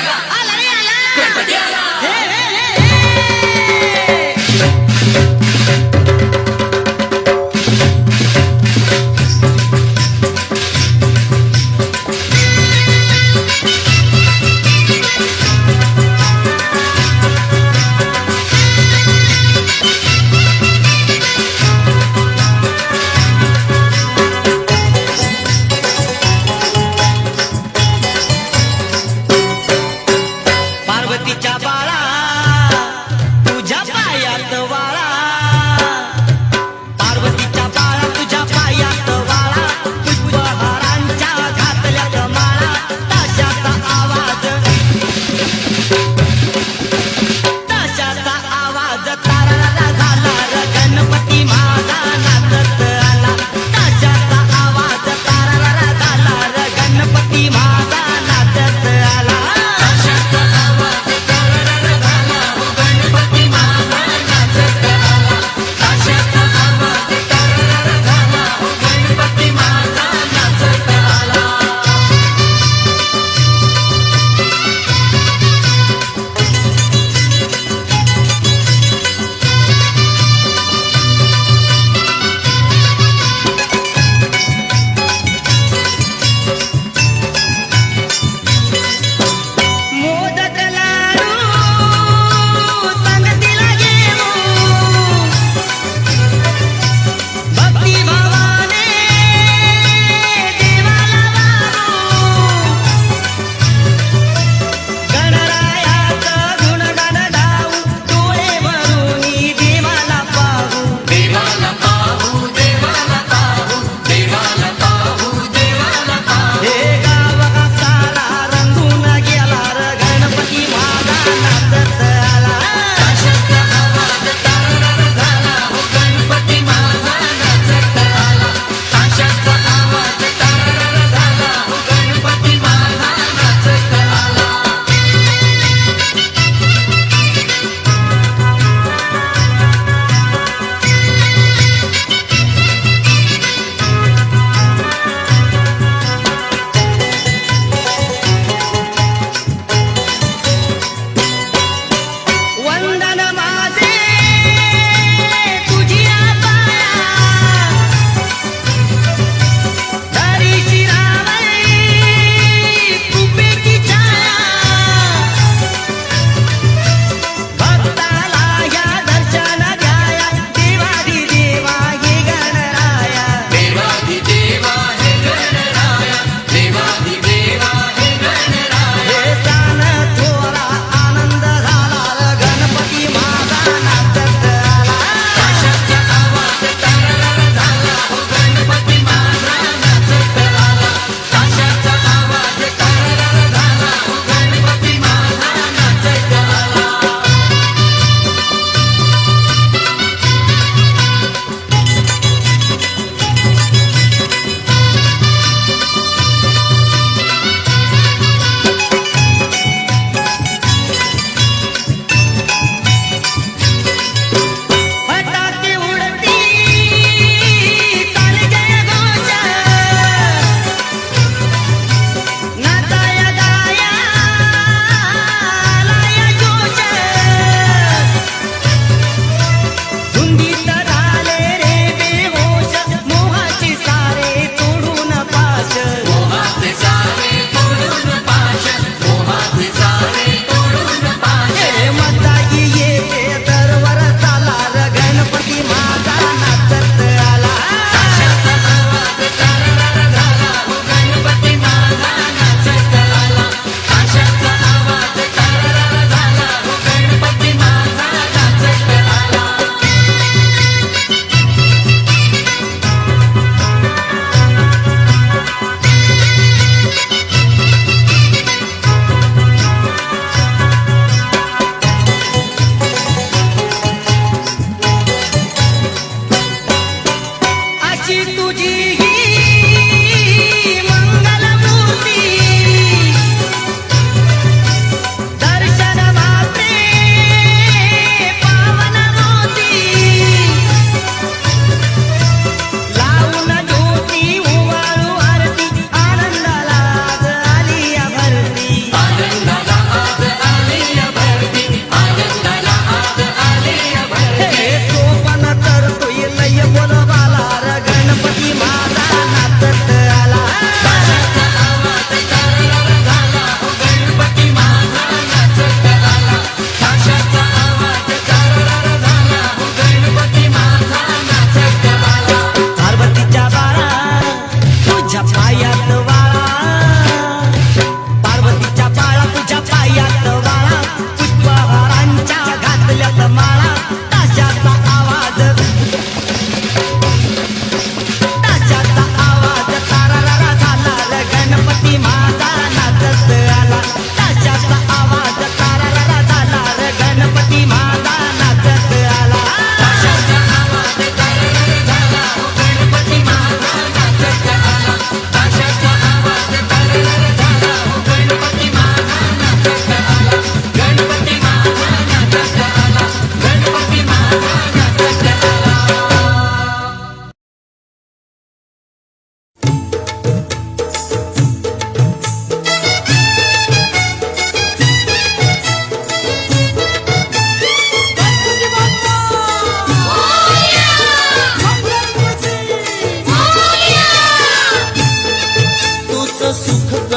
आला रे आला गणपती आला. हे, हे, हे, हे.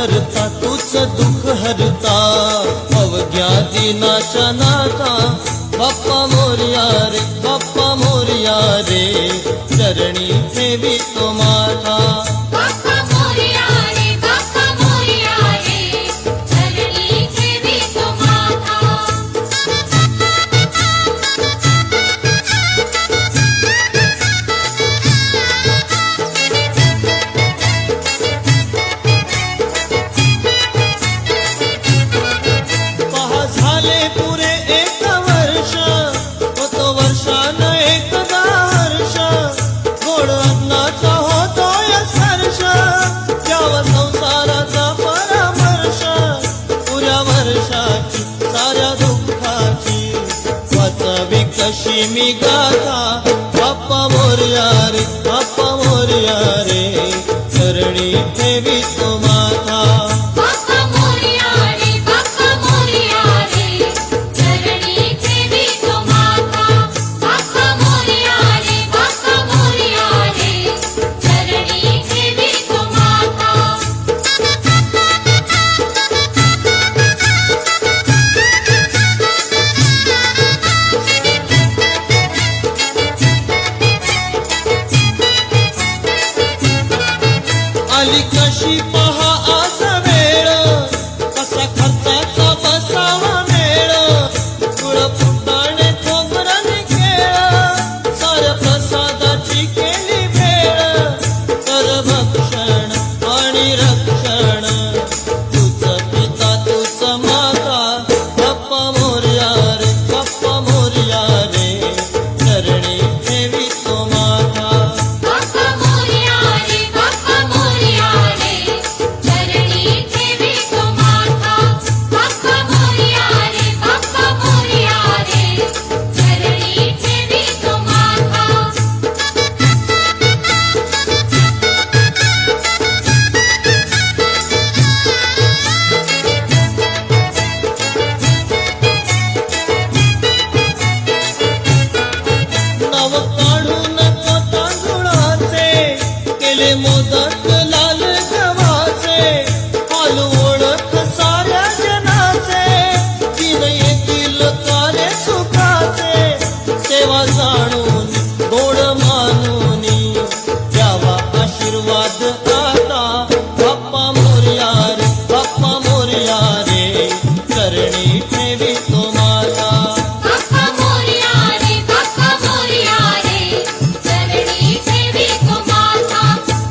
करता तूच दुःख हरता अवघ्या दिनाच्या नाथा बाप्पा मोरया रे बाप्पा मोरया रे चरणी ठेवी तो माथा बाप्पा मोरया रे बाप्पा मोरया रे चरणी ठेवी तो माथा पहा झाले पुरे एक वर्ष होतो वर्षान एकदा वर्ष गोड अन्नाचा होतोय स्पर्श द्यावा संसाराचा परामर्श पुऱ्या वर्षाची साऱ्या दुःखाची वाचावी कशी मी गाथा बाप्पा मोरया रे बाप्पा मोरया रे चरणी ठेवी तो माथा बाप्पा मोरया रे बाप्पा मोरया रे चरणी ठेवी तो माथा बाप्पा मोरया रे बाप्पा मोरया रे चरणी ठेवी तो माथा आली कशी पहा आज वेळ कसा खर्चाचा बसावा मेळ तुळ फुटाणे खोबराने खेळ साऱ्या प्रसादाची केली भेळ कर भक्षण आणि रक्षण तुझ पिता तुझ माता बाप्पा मोरया रे बाप्पा मोरया रे चरणी ठेवी तो माथा बाप्पा मोरया रे बाप्पा मोरया रे चरणी ठेवी तो माथा बाप्पा मोरया रे बाप्पा मोरया रे चरणी ठेवी तो माथा नाव काढू नको तांदुळाचे केले मोदक लाल गव्हाचे हालू ओळख साऱ्या जनाचे दिन येतील कार्य सुखाचे सेवा जाणून गोड मानून द्यावा आशीर्वाद आता बाप्पा मोरया रे बाप्पा मोरया रे चरणी ठेवी तो माता बाप्पा मोरया रे बाप्पा मोरया रे चरणी ठेवी तो माथा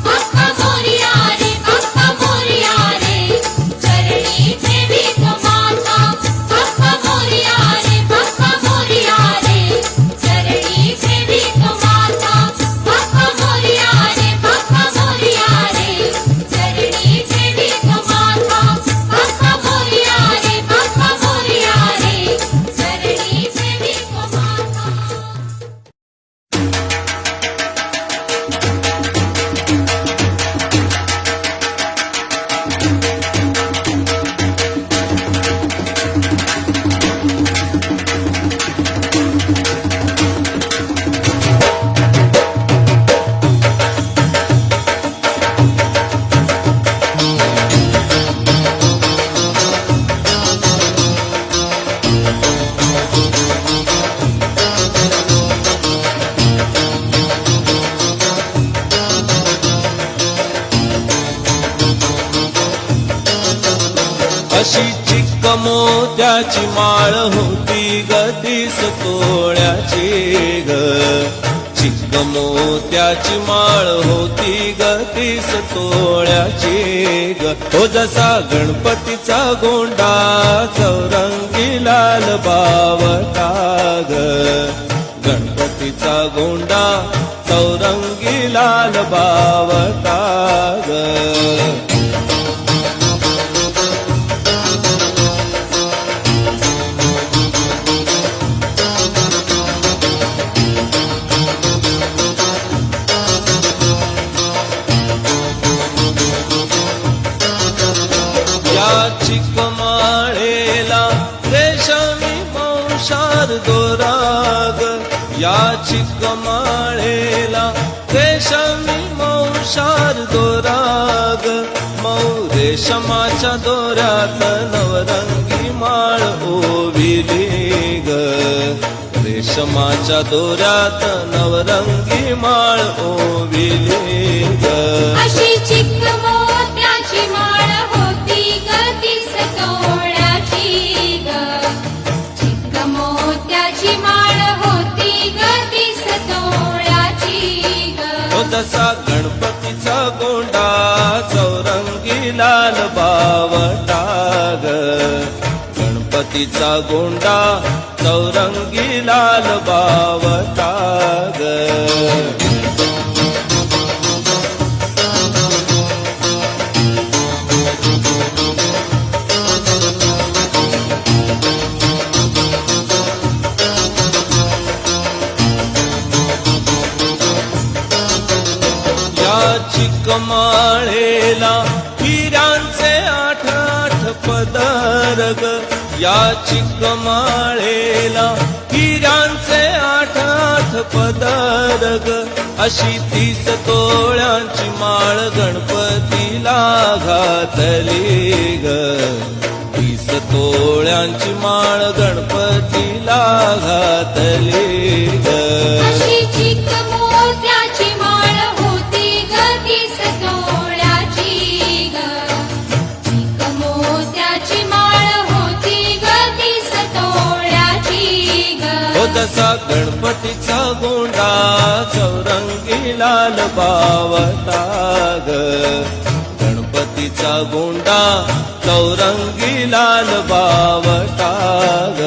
बाप्पा मोरया रे बाप्पा मोरया रे चरणी ठेवी तो माथा बाप्पा मोरया रे बाप्पा मोरया रे चरणी ठेवी तो माथा बाप्पा मोरया रे बाप्पा मोरया रे चरणी ठेवी तो माथा बाप्पा मोरया रे बाप्पा मोरया रे चरणी ठेवी तो माथा अशी चिक्क मोत्याची माळ होती ग तीस तोळ्याची ग चिक्क मोत्याची माळ होती ग तीस तोळ्याची ग हो जसा गणपतीचा गोंडा चौरंगी लाल बावटा ग गणपतीचा गोंडा चौरंगी लाल बावटा ग चिकमाळेला रेशमी मौशार दोराग या चिकमाळेला रेशमी मौशार दोराग मऊ रेशमाच्या दोऱ्यात नवरंगी माळ ओविली ग रेशमाच्या दोऱ्यात नवरंगी माळ ओविली ग अशी चिक मोत्याची माळ होती ग तीस तोळ्याची ग चिक मोत्याची माळ होती ग तीस तोळ्याची ग तो जसा गणपतीचा गोंडा चौरंगी लाल बावटा ग गणपतीचा गोंडा चौरंगी लाल बावटा ग चिकमाळेला हिऱ्यांचे आठ आठ पदर ग या चिकमाळेला हिऱ्यांचे आठ आठ पदर ग अशी 30 तोळ्यांची माळ गणपतीला घातली ग 30 तोळ्यांची माळ गणपतीला घातली ग अशी चिक मोत्याची माळ होती ग तीस तोळ्याची ग चिक मोत्याची माळ होती ग तीस तोळ्याची ग हो जसा गणपतीचा गोंडा चौरंगी लाल बावटा ग गणपतीचा गोंडा चौरंगी लाल बावटा ग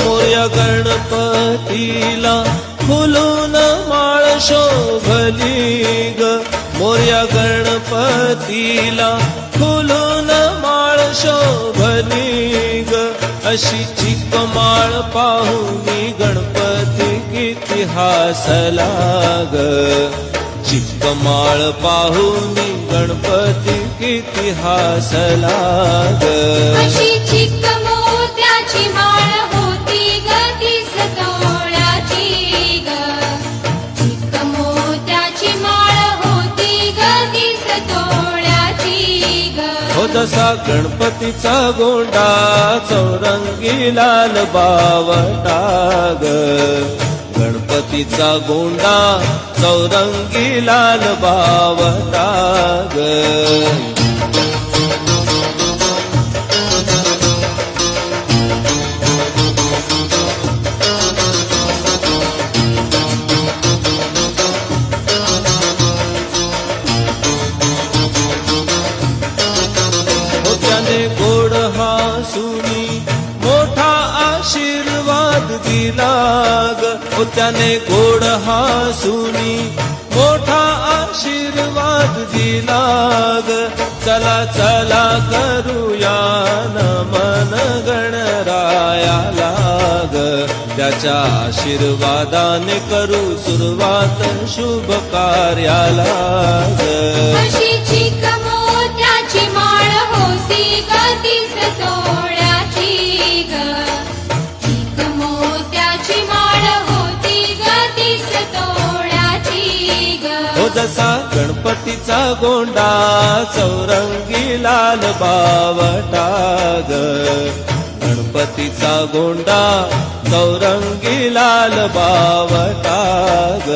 मोरया गणपतीला फुलून माळ शोभली ग मोरया गणपतीला फुलून माळ शोभली ग अशी चिक माळ पाहुनी गणपती किती हसला ग चिक माळ पाहुनी गणपती किती हसला ग अशी चिक मोत्याची माळ होती ग तीस तोळ्याची ग चिक मोत्याची माळ होती ग तीस तोळ्याची ग हो जसा गणपतीचा गोंडा चौरंगी लाल बावटा ग गणपतीचा गोंडा चौरंगी लाल बावटा ग गोड हासुनी मोठा आशीर्वाद दिला ग त्याने गोड हासुनी मोठा आशीर्वाद दिला ग चला चला करूया नमन गणरायाला ग त्याच्या आशीर्वादाने करू सुरुवात शुभ कार्याला ग अशी चिक मोत्याची माळ होती ग तीस तोळ्याची ग चिक मोत्याची माळ होती ग तीस तोळ्याची ग हो जसा गणपतीचा गोंडा चौरंगी लाल बावटा ग गणपतीचा गोंडा चौरंगी लाल बावटा ग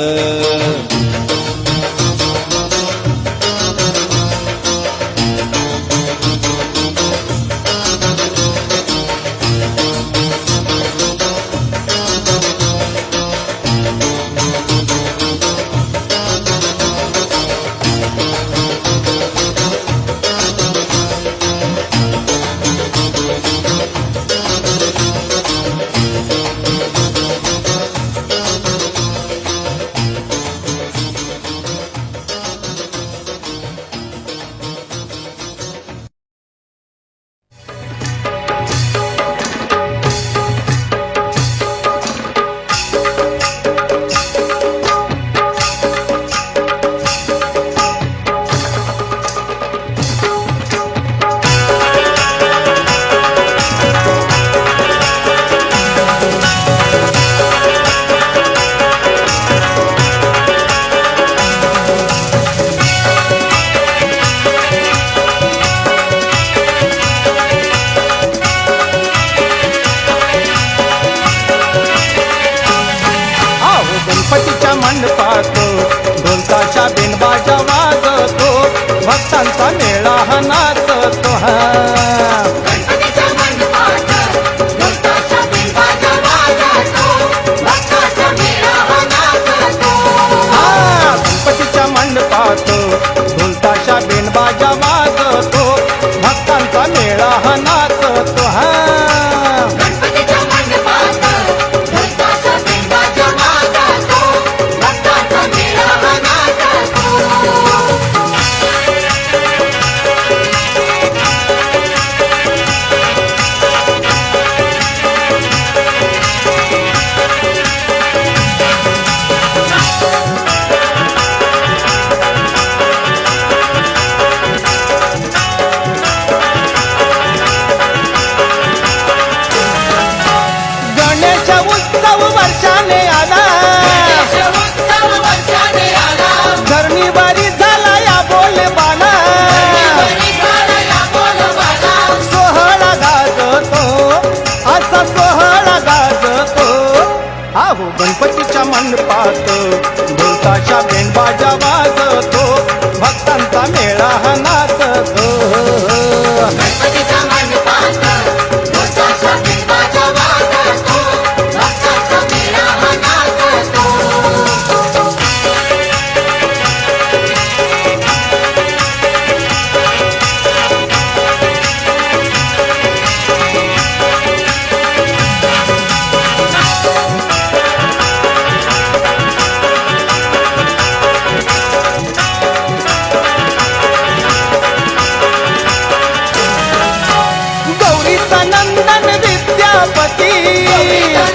मंडपात ढोलताशा बिनबाजा वाजतो भक्तांचा मेळा हा नाचतो हा गणपतीच्या मंडपात ढोलताशा बिनबाजा वाजतो भक्तांचा मेळा हा नाचतो गणपतीच्या मंडपात ढोलताशा बिनबाजा वाजतो भक्तांचा मेळा हा नाचतो हा गणपतीच्या मंडपात ढोलताशा बिनबाजा वाजतो भक्तांचा मेळा हा नाचतो गणेश उत्सव वर्षाने आला उत्सव वर्षाने आला धरणी बारी झाला या बोलबाला बरी झाला या बोलबाला सोहळा गाजतो असा सोहळा गाजतो आहो गणपतीच्या मंडपात ढोलताशा बेंडबाजा वाजतो भक्तांचा मेळा हा नाचतो गणपतीच्या मंडपात ढोलताशा बिनबाजा वाजतो भक्तांचा मेळा हा नाचतो गौरीचा नंदन विद्यापती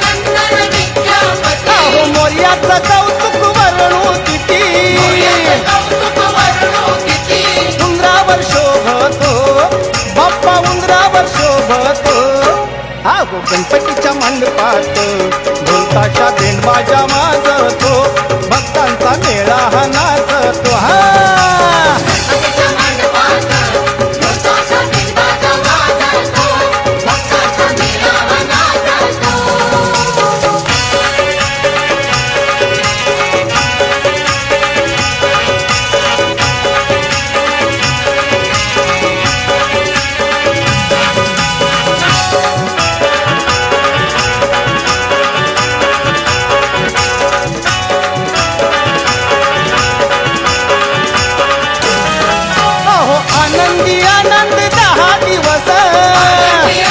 नंदन विद्यापती आहो मोर्याचं कौतुक वर्णू किती कौतुक वर्णो किती उंदरावर शोभतो बाप्पा उंदरावर शोभतो आहो गणपतीच्या मंडपात ढोलताशा बेंडबाजा वाजतो भक्तांचा मेळा हा नाचतो हा गणपतीच्या मंडपात ढोलताशा बिनबाजा वाजतो भक्तांचा मेळा हा नाचतो अहो आनंदी आनंद 10 दिवस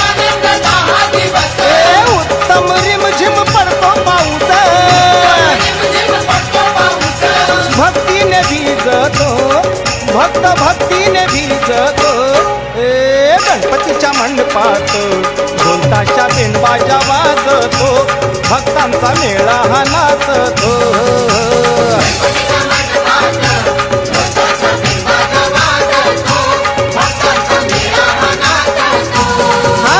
आनंद 10 दिवस उत्तम रिमझिम पडतो पाऊस रिमझिम पडतो पाऊस भक्तीने भिजतो भक्त भक्तीने भिजतो गणपतीच्या मंडपात ढोलताशा बिनबाजा वाजतो भक्तांचा मेळा हा नाचतो गणपतीच्या मंडपात ढोलताशा बिनबाजा वाजतो भक्तांचा मेळा हा नाचतो हा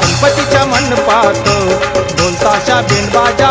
गणपतीच्या मंडपात ढोलताशा बिनबाजा